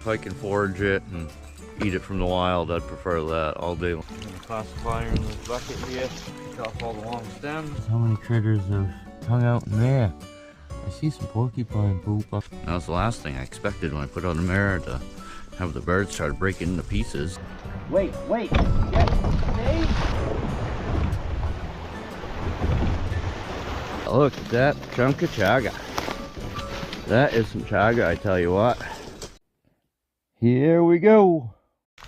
If I can forage it and eat it from the wild, I'd prefer that all day long. I'm gonna classify in this bucket here, pick off all the long stems. How many critters have hung out in there? I see some porcupine poop up. That was the last thing I expected when I put out a mirror, to have the birds try to break it into pieces. Wait, get me. Look at that chunk of chaga. That is some chaga, I tell you what. Here we go.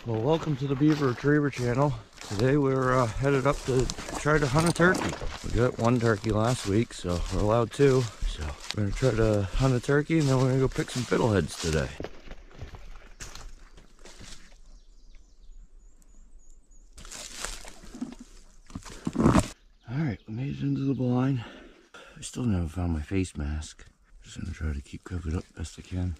Well, welcome to the Beaver Retriever channel. Today we're headed up to try to hunt a turkey. We got one turkey last week, so we're allowed two. So we're gonna try to hunt a turkey, and then we're gonna go pick some fiddleheads today. Alright, we made it into the blind. I still never found my face mask. Just gonna try to keep covered up best I can.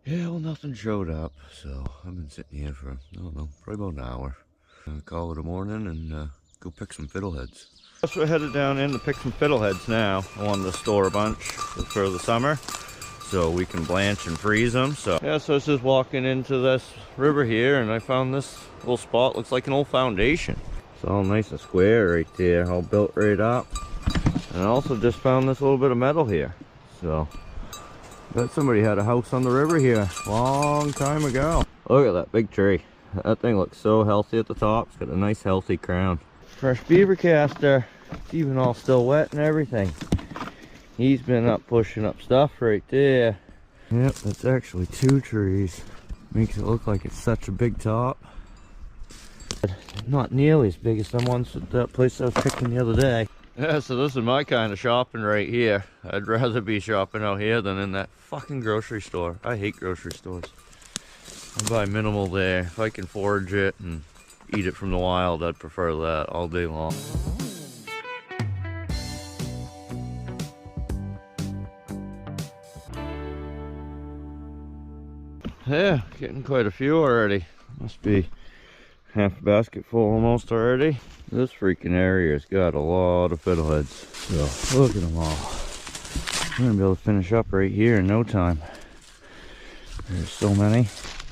Yeah, well, nothing showed up, so I've been sitting here for, I don't know, probably about an hour. I'm gonna call it a morning and go pick some fiddleheads. So we're headed down in to pick some fiddleheads now. I wanted to store a bunch for the summer so we can blanch and freeze them. So yeah, so I was just walking into this river here and I found this little spot. Looks like an old foundation. It's all nice and square right there, all built right up. And I also just found this little bit of metal here. So bet somebody had a house on the river here a long time ago. Look at that big tree. That thing looks so healthy at the top. It's got a nice healthy crown. Fresh beaver caster. It's even all still wet and everything. He's been up pushing up stuff right there. Yep, that's actually two trees. Makes it look like it's such a big top. Not nearly as big as some ones at that place I was picking the other day. Yeah, so this is my kind of shopping right here. I'd rather be shopping out here than in that fucking grocery store. I hate grocery stores. I buy minimal there. If I can forage it and eat it from the wild, I'd prefer that all day long. Yeah, getting quite a few already. Must be half a basket full almost already. This freaking area's got a lot of fiddleheads. So look at them all. I'm gonna be able to finish up right here in no time. There's so many.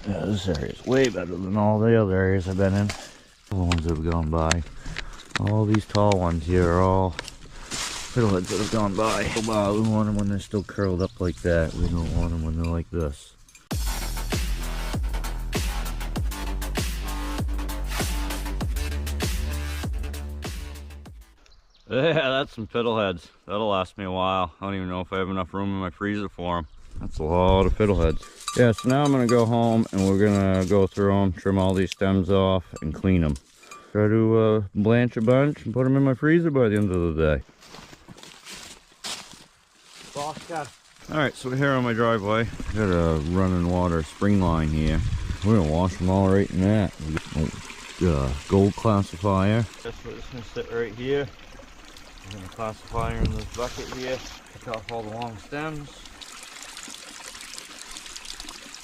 Yeah, this area's way better than all the other areas I've been in. The ones that have gone by. All these tall ones here are all fiddleheads that have gone by. Oh, wow, we want them when they're still curled up like that. We don't want them when they're like this. Yeah, that's some fiddleheads. That'll last me a while. I don't even know if I have enough room in my freezer for them. That's a lot of fiddleheads. Yeah, so now I'm gonna go home and we're gonna go through them, trim all these stems off and clean them. Try to blanch a bunch and put them in my freezer by the end of the day. Boss Dogg. Alright, so here on my driveway, got a running water spring line here. We're gonna wash them all right in that. Gold classifier. That's what it's gonna sit right here. I'm gonna classify in this bucket here, pick off all the long stems.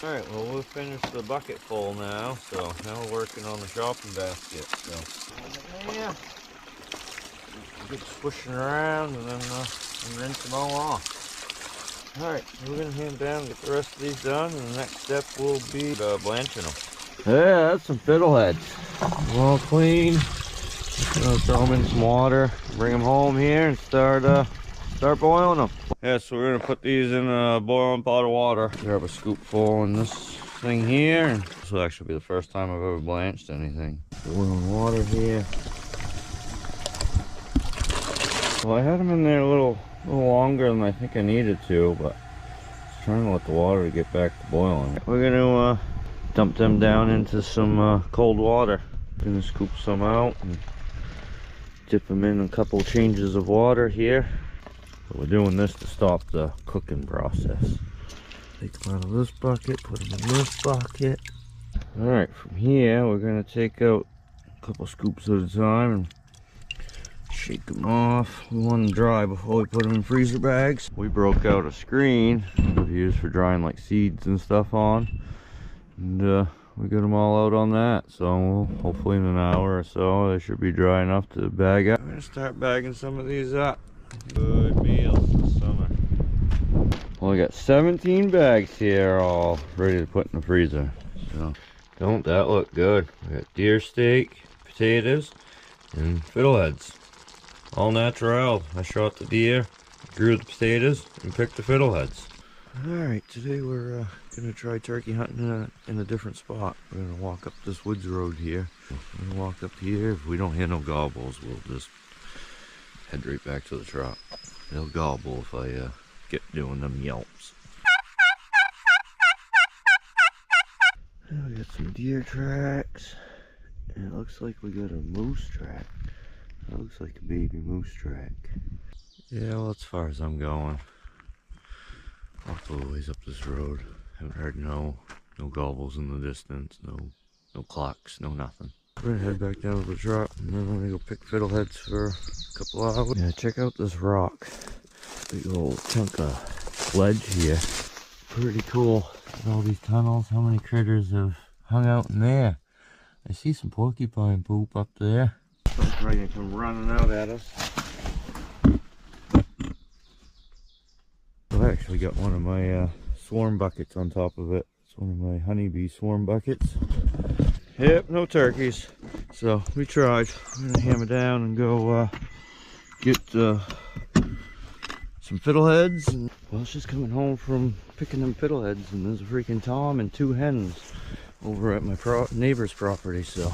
Alright, well we'll finish the bucket full now, so now we're working on the shopping basket. So yeah, get squishing around and then rinse them all off. Alright, we're gonna hand down, get the rest of these done, and the next step will be blanching them. Yeah, that's some fiddleheads. All clean. Throw them in some water, bring them home here and start boiling them. Yeah, so we're gonna put these in a boiling pot of water. Grab a scoop full in this thing here. This will actually be the first time I've ever blanched anything. Boiling water here. Well, I had them in there a little longer than I think I needed to, but just trying to let the water get back to boiling. We're gonna dump them down into some cold water. Gonna scoop some out and dip them in a couple changes of water here. But we're doing this to stop the cooking process. Take them out of this bucket, put them in this bucket. Alright, from here we're going to take out a couple scoops at a time and shake them off. We want them dry before we put them in freezer bags. We broke out a screen we've used for drying like seeds and stuff on. And we got them all out on that, so hopefully in an hour or so they should be dry enough to bag up. I'm gonna start bagging some of these up. Good meals this summer. Well, I got 17 bags here all ready to put in the freezer. So, don't that look good? We got deer steak, potatoes, and fiddleheads. All natural. I shot the deer, grew the potatoes, and picked the fiddleheads. Alright, today we're gonna try turkey hunting in a different spot. We're gonna walk up this woods road here. We're gonna walk up here. If we don't hear no gobbles, we'll just head right back to the truck. They'll gobble if I get doing them yelps. We got some deer tracks. And it looks like we got a moose track. That looks like a baby moose track. Yeah, well, as far as I'm going. Walked a little ways up this road. Haven't heard no gobbles in the distance, no clocks, no nothing. We're gonna head back down to the truck and then we're gonna go pick fiddleheads for a couple hours. Yeah, check out this rock. Big old chunk of ledge here. Pretty cool. All these tunnels, how many critters have hung out in there? I see some porcupine poop up there. Something's ready to come running out at us. I actually got one of my swarm buckets on top of it. It's one of my honeybee swarm buckets. Yep, no turkeys. So we tried. We're gonna hammer down and go get some fiddleheads. And, well, I was just coming home from picking them fiddleheads, and there's a freaking tom and 2 hens over at my neighbor's property. So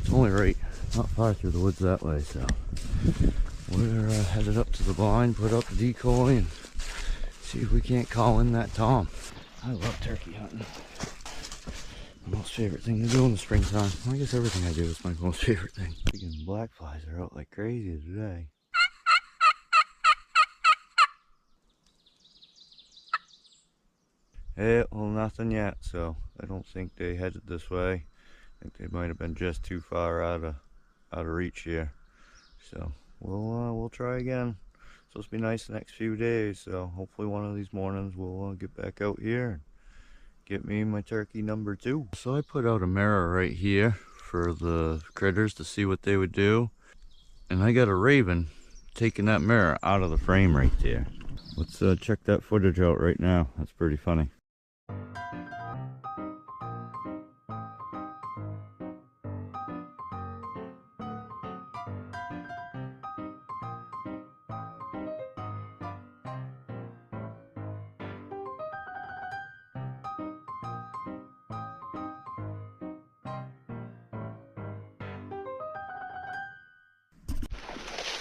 it's only right, not far through the woods that way. So we're headed up to the blind, put up the decoy, and see if we can't call in that tom. I love turkey hunting. My most favorite thing to do in the springtime. Well, I guess everything I do is my most favorite thing. Freaking black flies are out like crazy today. Yeah, well, nothing yet, so I don't think they headed this way. I think they might have been just too far out of reach here. So we'll try again. It's supposed to be nice the next few days, so hopefully one of these mornings we'll get back out here and get me my turkey number 2. So I put out a mirror right here for the critters to see what they would do, and I got a raven taking that mirror out of the frame right there. Let's check that footage out right now. That's pretty funny.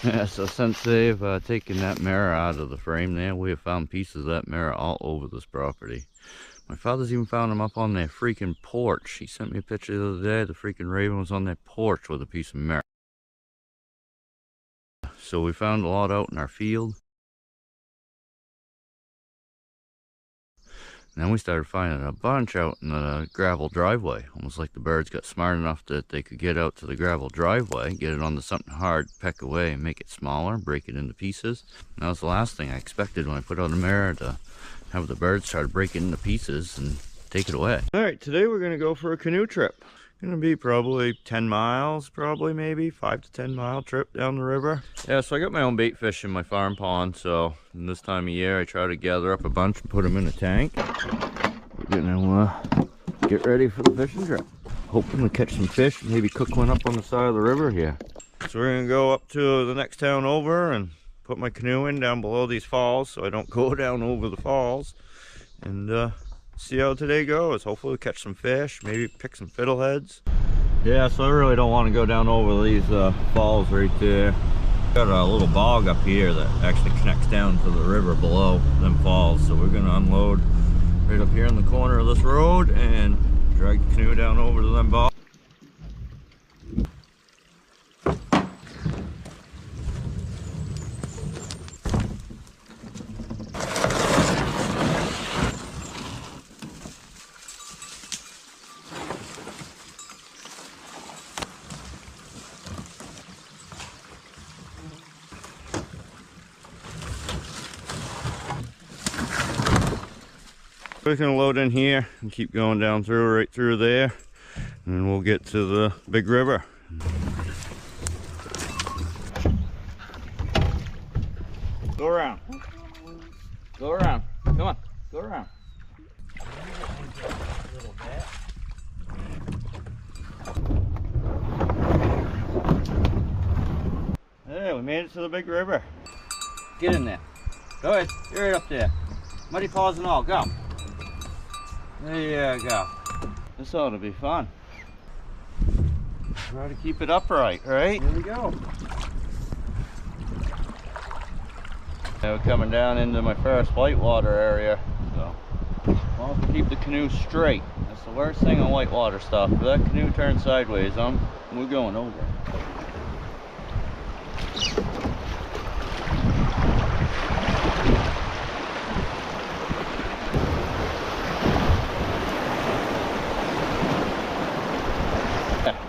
Yeah, so since they've taken that mirror out of the frame there, we have found pieces of that mirror all over this property. My father's even found them up on their freaking porch. He sent me a picture the other day. The freaking raven was on their porch with a piece of mirror. So we found a lot out in our field. And then we started finding a bunch out in the gravel driveway. Almost like the birds got smart enough that they could get out to the gravel driveway, get it onto something hard, peck away, and make it smaller, break it into pieces. And that was the last thing I expected when I put out a mirror, to have the birds try to break it into pieces and take it away. Alright, today we're going to go for a canoe trip. Going to be probably 10 miles, maybe 5 to 10 mile trip down the river. Yeah, so I got my own bait fish in my farm pond, so in this time of year I try to gather up a bunch and put them in a tank. We're gonna get ready for the fishing trip. Hoping to catch some fish, maybe cook one up on the side of the river here. So we're gonna go up to the next town over and put my canoe in down below these falls so I don't go down over the falls, and see how today goes. Hopefully we'll catch some fish, maybe pick some fiddleheads. Yeah, so I really don't want to go down over these falls right there. Got a little bog up here that actually connects down to the river below them falls, so we're gonna unload right up here in the corner of this road and drag the canoe down over to them bogs. We're just gonna load in here and keep going down through, right through there, and then we'll get to the big river. Go around. Go around. Come on, go around. Little bit. Hey, we made it to the big river. Get in there. Go ahead. You're right up there. Muddy paws and all. Go. There you go. This ought to be fun. Try to keep it upright, right? Here we go. Yeah, we're coming down into my first whitewater area, so I'll have to keep the canoe straight. That's the worst thing on whitewater stuff. If that canoe turns sideways, we're going over.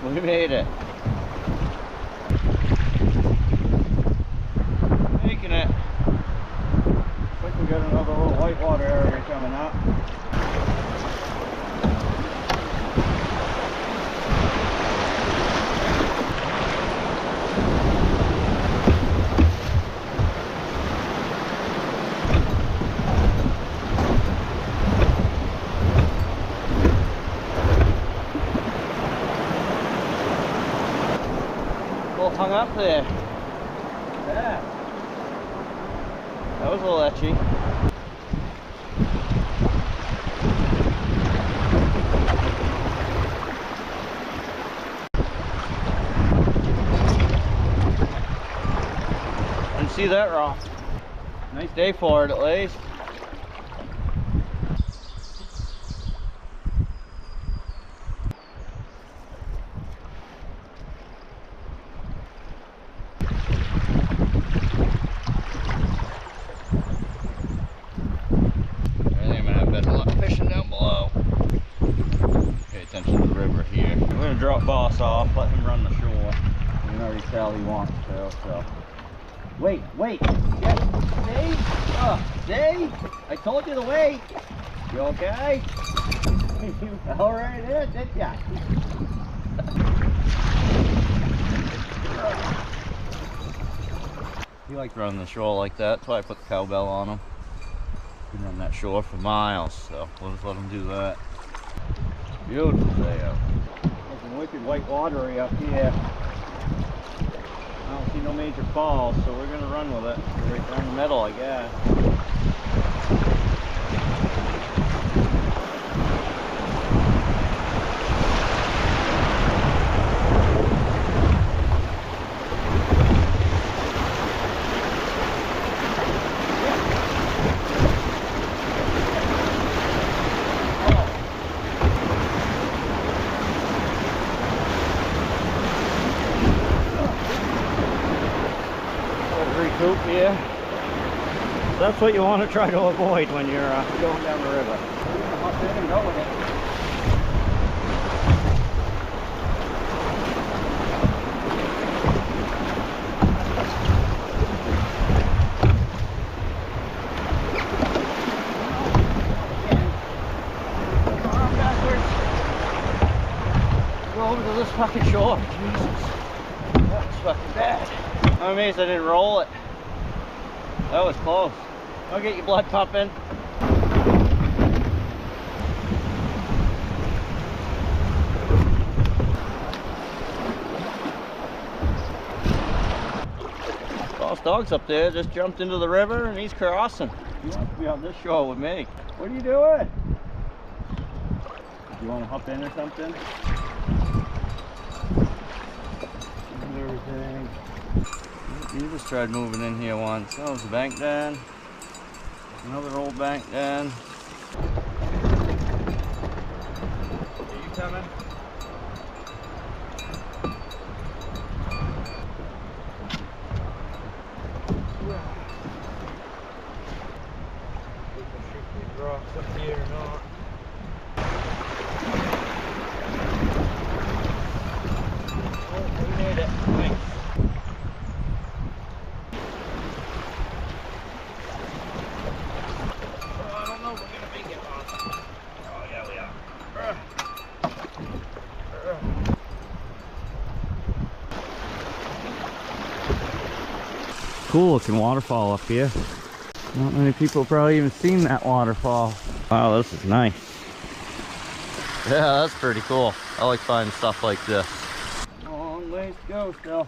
We made it. Making it. Looks like we got another little whitewater area coming up. Hung up there. Yeah. That was a little etchy. Didn't see that rock. Nice day for it at least. Drop Boss off, let him run the shore. You can already tell he wants to, so. Wait. Yes. See? Oh, see? I told you to wait. You okay? You fell right in, didn't ya? He likes running the shore like that. That's why I put the cowbell on him. He can run that shore for miles, so we'll just let him do that. Beautiful day out. Wicked white watery up here. I don't see no major falls, so we're gonna run with it. Right down the middle, I guess. Yeah, that's what you want to try to avoid when you're going down the river. Hop in and go with it. Go over to this fucking shore. Jesus, that was fucking bad. I'm amazed I didn't roll it. That was close. I'll get your blood pumping. Boss Dogg's up there, just jumped into the river and he's crossing. He wants to be on this shore with me. What are you doing? Do you want to hop in or something? And everything. You just tried moving in here once. That was the bank den. Another old bank den. Are you coming? People shoot these rocks up here or not. Oh, we made it. Thanks. Cool looking waterfall up here. Not many people probably even seen that waterfall. Wow, this is nice. Yeah, that's pretty cool. I like finding stuff like this. Long ways to go still.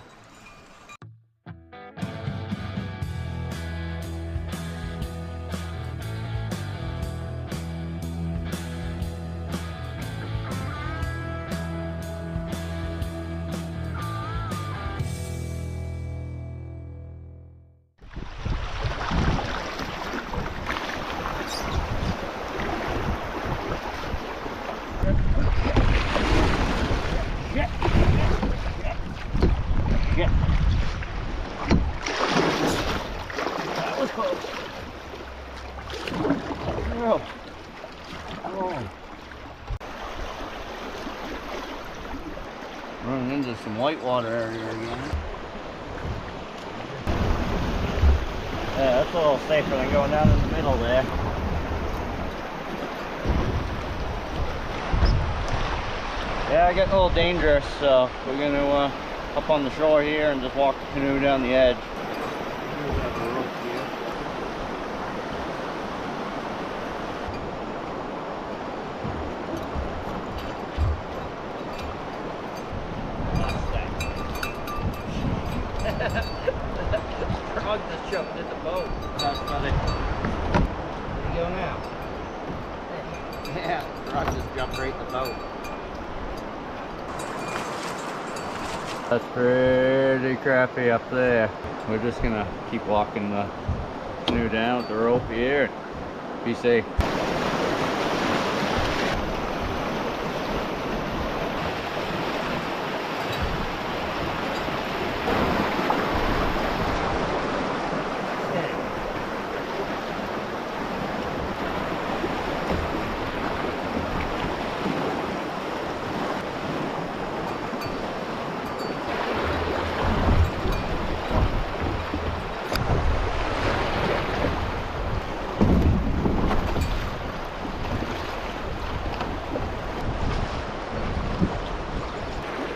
Running into some whitewater area again. Yeah, that's a little safer than going down in the middle there. Yeah, getting a little dangerous, so we're going to up on the shore here and just walk the canoe down the edge. Frog just jumped in the boat. That's funny. Where do you go now? Yeah, frog just jumped right in the boat. That's pretty crappy up there. We're just gonna keep walking the canoe down with the rope here. Be safe.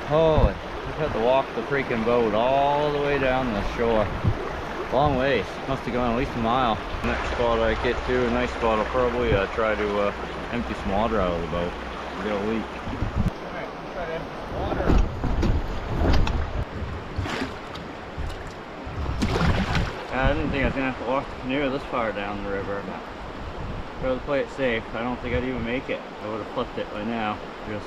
Holy, I've had to walk the freaking boat all the way down the shore. Long ways. Must have gone at least a mile. Next spot I get to, a nice spot, I'll probably try to empty some water out of the boat. Get a leak. Alright, let's try to empty some water out. I didn't think I was going to have to walk the canoe this far down the river. But I'd rather play it safe. I don't think I'd even make it. I would have flipped it by now. There's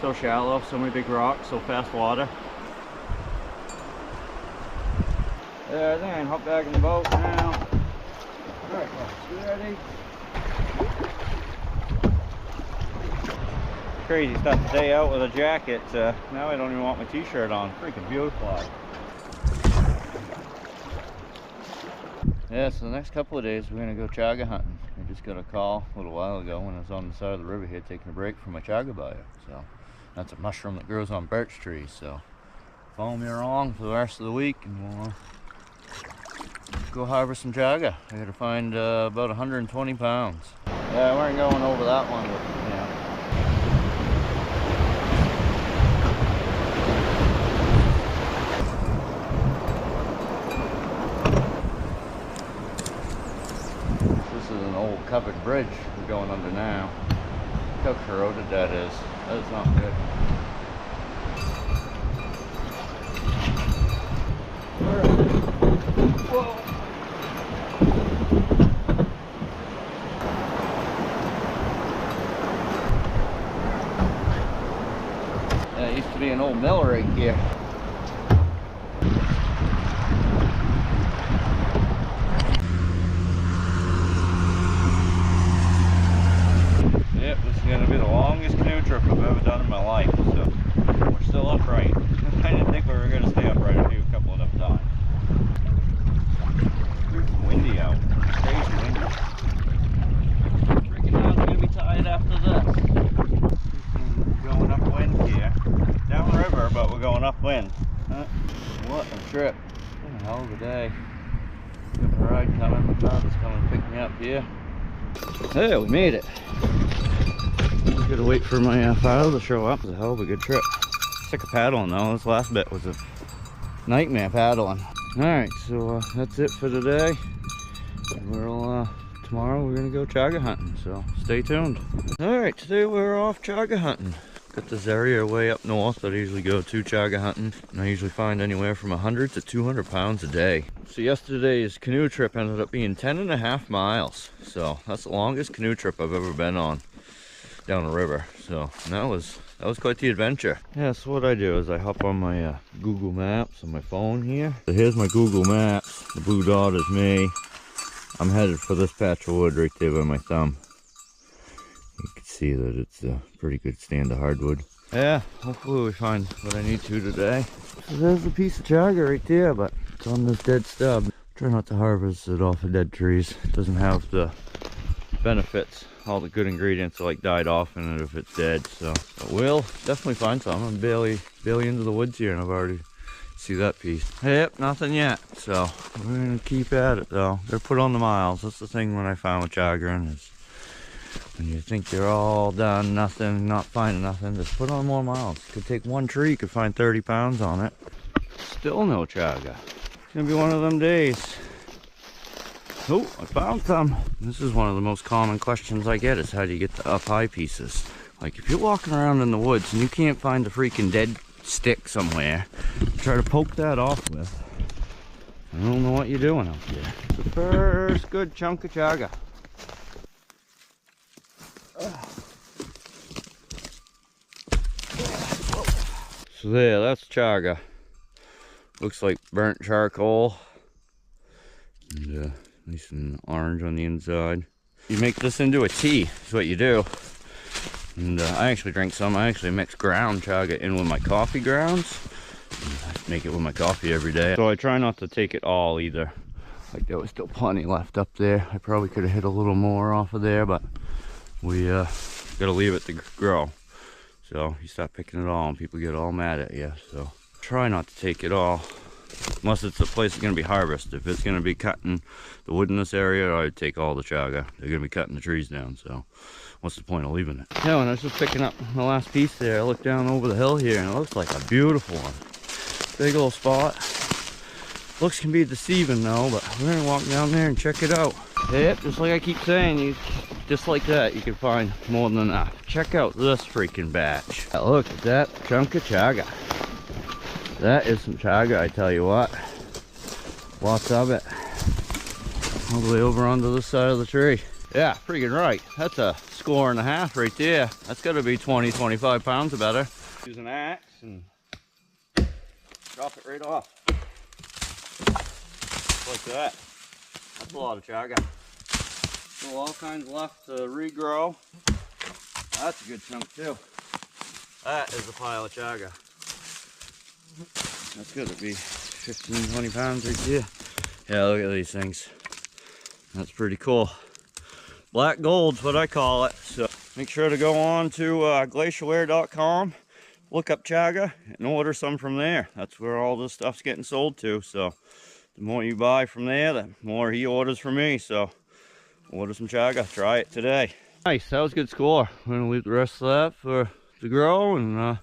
so shallow, so many big rocks, so fast water. There, then, hop back in the boat now. Alright, you ready? Crazy stuff today out with a jacket. Now I don't even want my t-shirt on. Freaking beautiful out. Yeah, so the next couple of days we're going to go chaga hunting. I just got a call a little while ago when I was on the side of the river here taking a break from my chaga bio. So that's a mushroom that grows on birch trees. So follow me along for the rest of the week and we'll go harvest some chaga. I got to find about 120 pounds. Yeah, I weren't going over that one with, you know. Covered bridge we're going under now. Look how corroded that is. That is not good. Whoa. Yeah, it used to be an old mill rig here. Going to be the longest canoe trip I've ever done in my life, so we're still upright. I didn't think we were going to stay upright a couple of times. It's windy out. Crazy windy. Freaking hell's going to be tired after this. Going upwind here. Downriver, but we're going upwind. What a trip. What a hell of a day. Got a ride coming. My father's coming to pick me up here. Hey, we made it. Gotta wait for my father to show up. It was a hell of a good trip. Sick of paddling though. This last bit was a nightmare paddling. Alright, so that's it for today. We'll, tomorrow we're gonna go chaga hunting, so stay tuned. Alright, today we're off chaga hunting. Got this area way up north that I usually go to chaga hunting, and I usually find anywhere from 100 to 200 pounds a day. So yesterday's canoe trip ended up being 10.5 miles. So that's the longest canoe trip I've ever been on down a river. So that was quite the adventure. Yeah, so what I do is I hop on my Google Maps on my phone here. So here's my Google Maps. The blue dot is me. I'm headed for this patch of wood right there by my thumb. You can see that it's a pretty good stand of hardwood. Yeah, hopefully we find what I need to today. So there's a piece of chaga right there, but it's on this dead stub. Try not to harvest it off of dead trees. It doesn't have the benefits. All the good ingredients are like died off in it if it's dead. So but we'll definitely find some. I'm barely into the woods here and I've already see that piece. Yep, nothing yet. So we're gonna keep at it though. They're put on the miles. That's the thing when I found with chagrin is when you think you're all done, nothing, not finding nothing, just put on more miles. Could take one tree, could find 30 pounds on it. Still no chaga. It's gonna be one of them days. Oh, I found some. This is one of the most common questions I get is how do you get the up high pieces? Like if you're walking around in the woods and you can't find a freaking dead stick somewhere, try to poke that off with. I don't know what you're doing out there. The first good chunk of chaga. So there, that's chaga. Looks like burnt charcoal. And nice and orange on the inside. You make this into a tea, is what you do. And I actually drink some. I actually mix ground chaga in with my coffee grounds. I make it with my coffee every day. So I try not to take it all either. Like there was still plenty left up there. I probably could have hit a little more off of there, but we gotta leave it to grow. So you start picking it all and people get all mad at you. So try not to take it all. Unless it's a place that's going to be harvested. If it's going to be cutting the wood in this area, I would take all the chaga. They're going to be cutting the trees down, so what's the point of leaving it? Yeah, when I was just picking up the last piece there, I looked down over the hill here and it looks like a beautiful one. Big old spot. Looks can be deceiving though, but we're going to walk down there and check it out. Yep, just like I keep saying, just like that, you can find more than enough. Check out this freaking batch. Look at that chunk of chaga. That is some chaga, I tell you what. Lots of it. All the way over onto this side of the tree. Yeah, freaking right. That's a score and a half right there. That's got to be 20, 25 pounds or better. Use an axe and drop it right off. Like that. That's a lot of chaga. Still all kinds left to regrow. That's a good chunk too. That is a pile of chaga. That's got to be 15, 20 pounds right there. Yeah, look at these things. That's pretty cool. Black gold's what I call it. So make sure to go on to glacialware.com, look up chaga, and order some from there. That's where all this stuff's getting sold to. So the more you buy from there, the more he orders from me. So order some chaga. Try it today. Nice. That was a good score. We're going to leave the rest of that for to grow and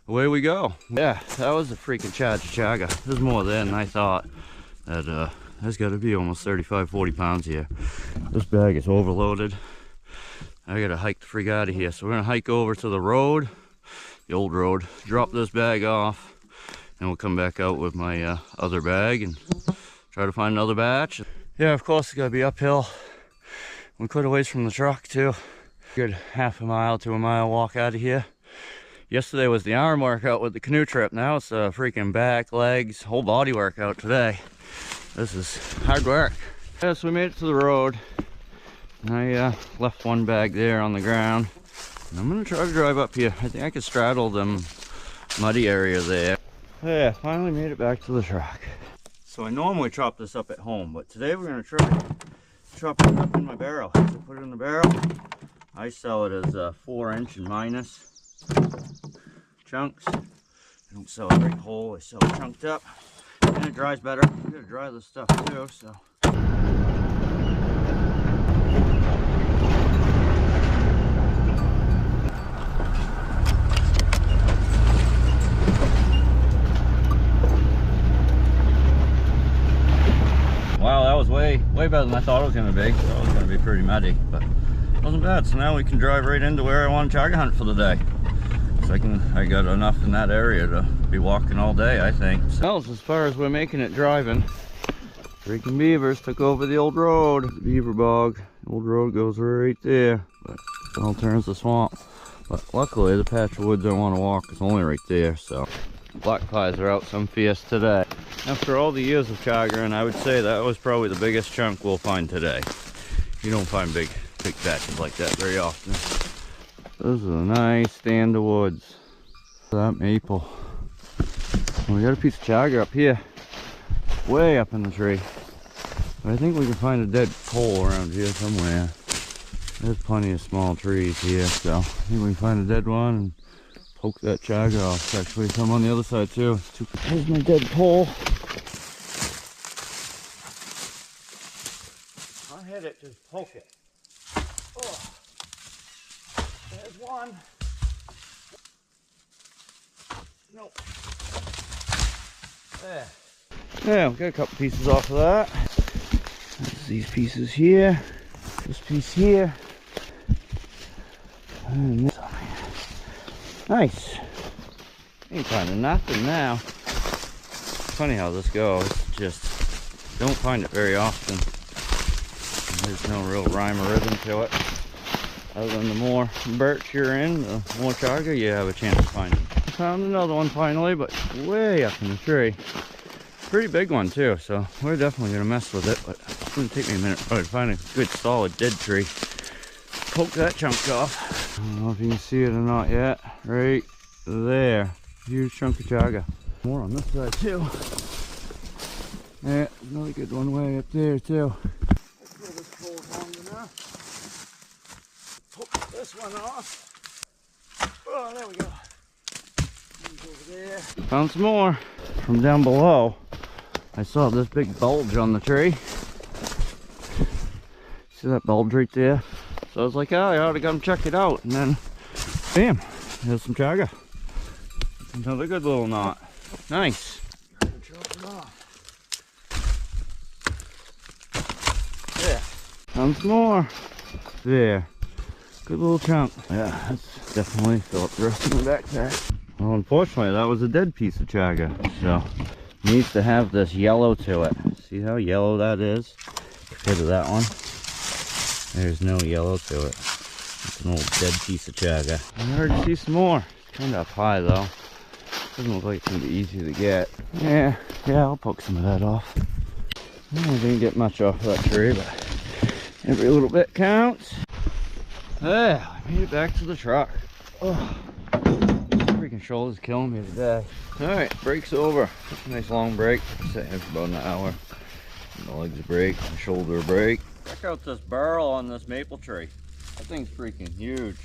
away we go. Yeah, that was a freaking chaga. There's more there than I thought. That there's got to be almost 35, 40 pounds here. This bag is overloaded. I gotta hike the frig out of here. So we're gonna hike over to the road, the old road, drop this bag off, and we'll come back out with my other bag and try to find another batch. Yeah, of course it's gotta be uphill. We're quite a ways from the truck too. Good half a mile to a mile walk out of here. Yesterday was the arm workout with the canoe trip. Now it's a freaking back, legs, whole body workout today. This is hard work. Yeah, so we made it to the road. I left one bag there on the ground. And I'm gonna try to drive up here. I think I could straddle them muddy area there. Yeah, finally made it back to the truck. So I normally chop this up at home, but today we're gonna try chop it up in my barrel. So put it in the barrel. I sell it as 4" and minus chunks. I don't sell it right whole, I sell it chunked up. And it dries better. I'm gonna dry this stuff too, so. Wow, that was way way better than I thought it was gonna be. I thought it was gonna be pretty muddy, but it wasn't bad. So now we can drive right into where I want to chaga hunt for the day. So I got enough in that area to be walking all day, I think. So as far as we're making it driving, freaking beavers took over the old road. The beaver bog. The old road goes right there, but it all turns to swamp. But luckily the patch of woods I want to walk is only right there, so black pies are out some fierce today. After all the years of chagrin, I would say that was probably the biggest chunk we'll find today. You don't find big patches like that very often. This is a nice stand of woods. That maple. We got a piece of chaga up here, way up in the tree. But I think we can find a dead pole around here somewhere. There's plenty of small trees here, so I think we can find a dead one and poke that chaga off. There's actually some on the other side too. There's my dead pole. I'll hit it, just poke it. Oh. There's one. Nope. There. Yeah, we got a couple pieces off of that. There's these pieces here. This piece here. And this one here. Nice. Ain't finding nothing now. Funny how this goes. Just don't find it very often. There's no real rhyme or rhythm to it. Other than the more birch you're in, the more chaga you have a chance of finding. Found another one finally, but way up in the tree. Pretty big one too, so we're definitely gonna mess with it, but it's gonna take me a minute to find a good solid dead tree. Poke that chunk off. I don't know if you can see it or not yet. Right there. Huge chunk of chaga. More on this side too. Yeah, another good one way up there too. Let's pull this pole long enough. Poke this one off. Oh, there we go. Over there. Found some more from down below. I saw this big bulge on the tree. See that bulge right there? So I was like, oh, I ought to come check it out. And then, bam, there's some chaga. Another good little knot. Nice. Yeah. Found some more. There. Good little chunk. Yeah, that's definitely fill up the rest of my backpack. Well, unfortunately, that was a dead piece of chaga. So, needs to have this yellow to it. See how yellow that is compared to that one? There's no yellow to it. It's an old dead piece of chaga. I already see some more. It's kind of up high though. Doesn't look like it's gonna be easy to get. Yeah, I'll poke some of that off. I didn't get much off of that tree, but every little bit counts. There, I made it back to the truck. Oh, freaking shoulder's killing me today. Alright, break's over. Nice long break. Sitting here for about an hour. My legs a break, my shoulder a break. Check out this barrel on this maple tree. That thing's freaking huge.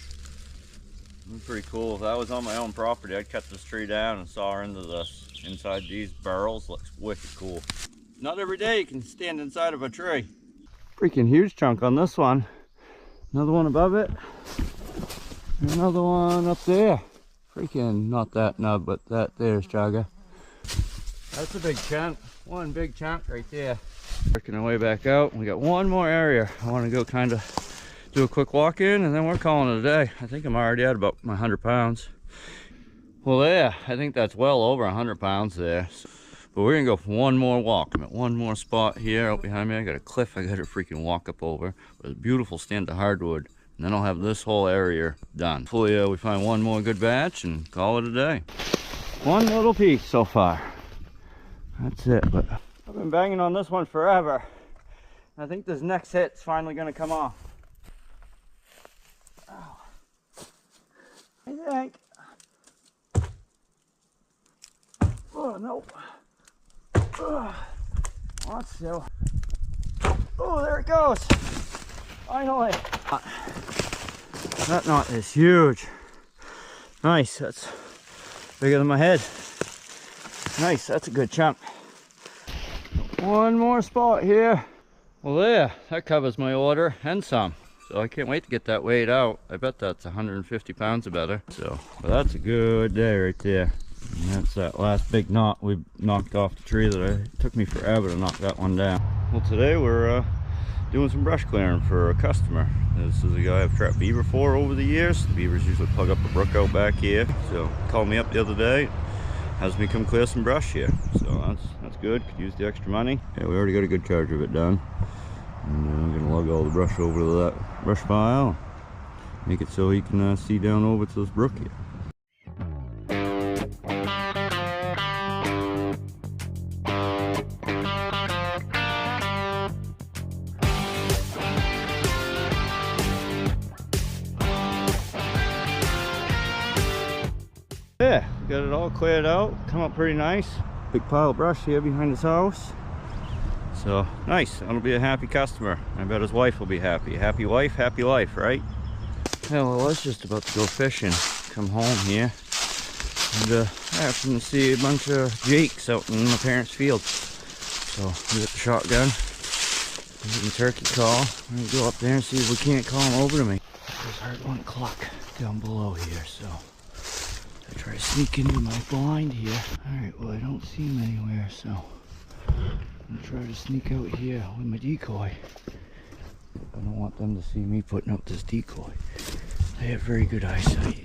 It's pretty cool. If that was on my own property, I'd cut this tree down and saw into this. Inside these barrels looks wicked cool. Not every day you can stand inside of a tree. Freaking huge chunk on this one. Another one above it. Another one up there. Freaking, not that nub, but that there's chaga. That's a big chunk. One big chunk right there. Working our way back out. We got one more area. I want to go kind of do a quick walk in and then we're calling it a day. I think I'm already at about my 100 pounds. Well, yeah, I think that's well over 100 pounds there. But we're gonna go for one more walk. I'm at one more spot here out behind me. I got a cliff I gotta freaking walk up over. There's a beautiful stand of hardwood. And then I'll have this whole area done. Hopefully we find one more good batch and call it a day. One little piece so far. That's it, but I've been banging on this one forever. I think this next hit's finally gonna come off. Oh. I think. Oh, nope. Let's do. Oh, there it goes. Finally. That knot is huge. Nice. That's bigger than my head. Nice. That's a good chunk. One more spot here. Well, there. That covers my order and some. So I can't wait to get that weighed out. I bet that's 150 pounds or better. So, well, that's a good day right there. And that's that last big knot we knocked off the tree that it took me forever to knock that one down. Well, today we're doing some brush clearing for a customer. This is a guy I've trapped beaver for over the years. The beavers usually plug up a brook out back here. So he called me up the other day, has me come clear some brush here. So that's good, could use the extra money. Yeah, we already got a good charge of it done. And I'm gonna lug all the brush over to that brush pile. Make it so you can see down over to this brook here. Yeah, got it all cleared out, come up pretty nice. Big pile of brush here behind his house. So nice, that'll be a happy customer. I bet his wife will be happy. Happy wife, happy life, right? Well, I was just about to go fishing, come home here, and I happened to see a bunch of jakes out in my parents' field. So we got the shotgun, the turkey call. I'm gonna go up there and see if we can't call them over to me. There's hard one cluck down below here, so I try to sneak into my blind here. Alright, well I don't see him anywhere, so I'm gonna try to sneak out here with my decoy. I don't want them to see me putting out this decoy. They have very good eyesight.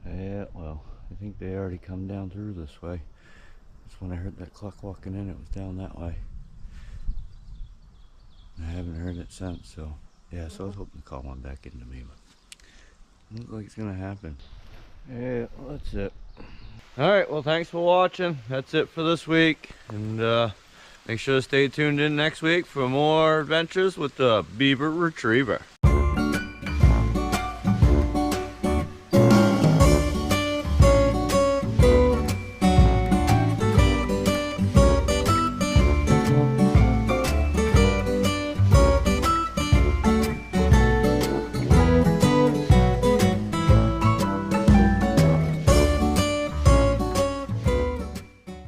Yeah, well, I think they already come down through this way. That's when I heard that cluck walking in, it was down that way. I haven't heard it since, so yeah, so I was hoping to call one back into me, but it looks like it's gonna happen. Yeah, well, that's it. Alright, well thanks for watching. That's it for this week. And make sure to stay tuned in next week for more adventures with the Beaver Retriever.